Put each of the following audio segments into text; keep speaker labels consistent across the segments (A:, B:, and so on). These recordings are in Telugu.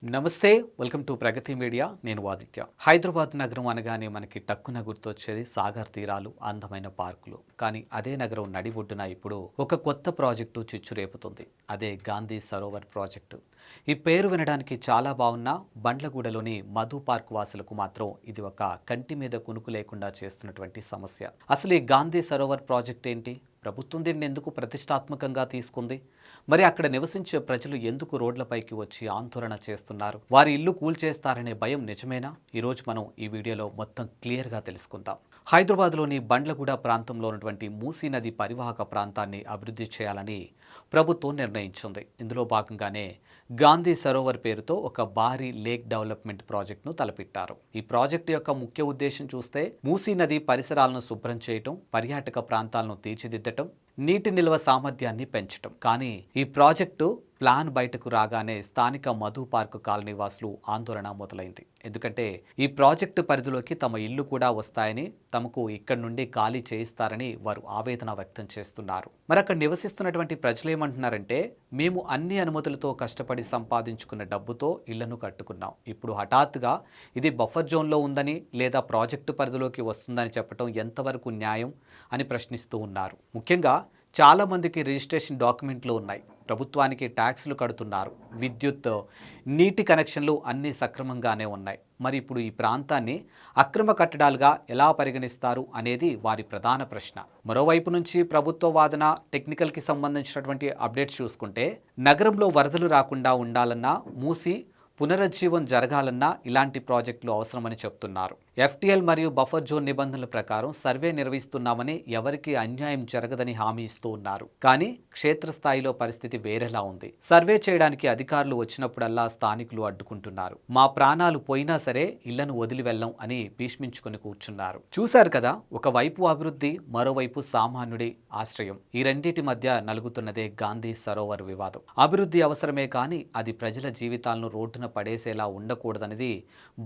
A: నమస్తే, వెల్కమ్ టు ప్రగతి మీడియా. నేను ఆదిత్య. హైదరాబాద్ నగరం అనగానే మనకి టక్కున గుర్తొచ్చేది సాగర్ తీరాలు, అందమైన పార్కులు. కానీ అదే నగరం నడి ఒడ్డున ఇప్పుడు ఒక కొత్త ప్రాజెక్టు చిచ్చురేపుతుంది. అదే గాంధీ సరోవర్ ప్రాజెక్టు. ఈ పేరు వినడానికి చాలా బాగున్నా బండ్లగూడలోని మధు పార్క్ వాసులకు మాత్రం ఇది ఒక కంటి మీద కునుకు లేకుండా చేస్తున్నటువంటి సమస్య. అసలు ఈ గాంధీ సరోవర్ ప్రాజెక్ట్ ఏంటి? ప్రభుత్వం దీన్ని ఎందుకు ప్రతిష్టాత్మకంగా తీసుకుంది? మరి అక్కడ నివసించే ప్రజలు ఎందుకు రోడ్లపైకి వచ్చి ఆందోళన చేస్తున్నారు? వారి ఇల్లు కూల్చేస్తారనే భయం నిజమేనా? ఈరోజు మనం ఈ వీడియోలో మొత్తం క్లియర్గా తెలుసుకుందాం. హైదరాబాద్లోని బండ్లగూడ ప్రాంతంలో ఉన్నటువంటి మూసీ నది పరివాహక ప్రాంతాన్ని అభివృద్ధి చేయాలని ప్రభుత్వం నిర్ణయించింది. ఇందులో భాగంగానే గాంధీ సరోవర్ పేరుతో ఒక భారీ లేక్ డెవలప్మెంట్ ప్రాజెక్టును తలపెట్టారు. ఈ ప్రాజెక్టు యొక్క ముఖ్య ఉద్దేశం చూస్తే మూసీ నది పరిసరాలను శుభ్రం చేయటం, పర్యాటక ప్రాంతాలను తీర్చిదిద్దటం, నీటి నిల్వ సామర్థ్యాన్ని పెంచటం. కానీ ఈ ప్రాజెక్టు ప్లాన్ బయటకు రాగానే స్థానిక మధు పార్క్ కాలనీ వాసులు ఆందోళన మొదలైంది. ఎందుకంటే ఈ ప్రాజెక్టు పరిధిలోకి తమ ఇల్లు కూడా వస్తాయని, తమకు ఇక్కడి నుండి ఖాళీ చేయిస్తారని వారు ఆవేదన వ్యక్తం చేస్తున్నారు. మరి అక్కడ నివసిస్తున్నటువంటి ప్రజలు ఏమంటున్నారంటే, మేము అన్ని అనుమతులతో కష్టపడి సంపాదించుకున్న డబ్బుతో ఇళ్లను కట్టుకున్నాం. ఇప్పుడు హఠాత్తుగా ఇది బఫర్ జోన్లో ఉందని లేదా ప్రాజెక్టు పరిధిలోకి వస్తుందని చెప్పడం ఎంతవరకు న్యాయం అని ప్రశ్నిస్తూ ఉన్నారు. ముఖ్యంగా చాలామందికి రిజిస్ట్రేషన్ డాక్యుమెంట్లు ఉన్నాయి, ప్రభుత్వానికి ట్యాక్సులు కడుతున్నారు, విద్యుత్, నీటి కనెక్షన్లు అన్నీ సక్రమంగానే ఉన్నాయి. మరి ఇప్పుడు ఈ ప్రాంతాన్ని అక్రమ కట్టడాలుగా ఎలా పరిగణిస్తారు అనేది వారి ప్రధాన ప్రశ్న. మరోవైపు నుంచి ప్రభుత్వ వాదన, టెక్నికల్కి సంబంధించినటువంటి అప్డేట్స్ చూసుకుంటే, నగరంలో వరదలు రాకుండా ఉండాలన్నా, మూసి పునరుజ్జీవం జరగాలన్నా ఇలాంటి ప్రాజెక్టులు అవసరమని చెప్తున్నారు. ఎఫ్టీఎల్ మరియు బఫర్ జోన్ నిబంధనల ప్రకారం సర్వే నిర్వహిస్తున్నామని, ఎవరికి అన్యాయం జరగదని హామీ ఇస్తూ ఉన్నారు. కానీ క్షేత్రస్థాయిలో పరిస్థితి వేరేలా ఉంది. సర్వే చేయడానికి అధికారులు వచ్చినప్పుడల్లా స్థానికులు అడ్డుకుంటున్నారు. మా ప్రాణాలు పోయినా సరే ఇళ్లను వదిలి వెళ్ళం అని భీష్మించుకుని కూర్చున్నారు. చూశారు కదా, ఒకవైపు అభివృద్ధి, మరోవైపు సామాన్యుడి ఆశ్రయం. ఈ రెండింటి మధ్య నలుగుతున్నదే గాంధీ సరోవర్ వివాదం. అభివృద్ధి అవసరమే కానీ అది ప్రజల జీవితాలను రోడ్డున పడేసేలా ఉండకూడదనేది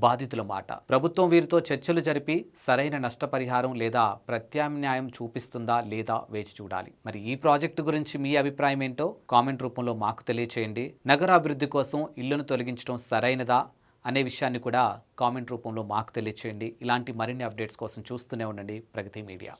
A: బాధితుల మాట. ప్రభుత్వం వీరితో చర్చలు జరిపి సరైన నష్టపరిహారం లేదా ప్రత్యామ్నాయం చూపిస్తుందా లేదా వేచి చూడాలి. మరి ఈ ప్రాజెక్టు గురించి మీ అభిప్రాయం ఏంటో కామెంట్ రూపంలో మాకు తెలియచేయండి. నగరాభివృద్ధి కోసం ఇళ్లను తొలగించడం సరైనదా అనే విషయాన్ని కూడా కామెంట్ రూపంలో మాకు తెలియచేయండి. ఇలాంటి మరిన్ని అప్డేట్స్ కోసం చూస్తూనే ఉండండి ప్రగతి మీడియా.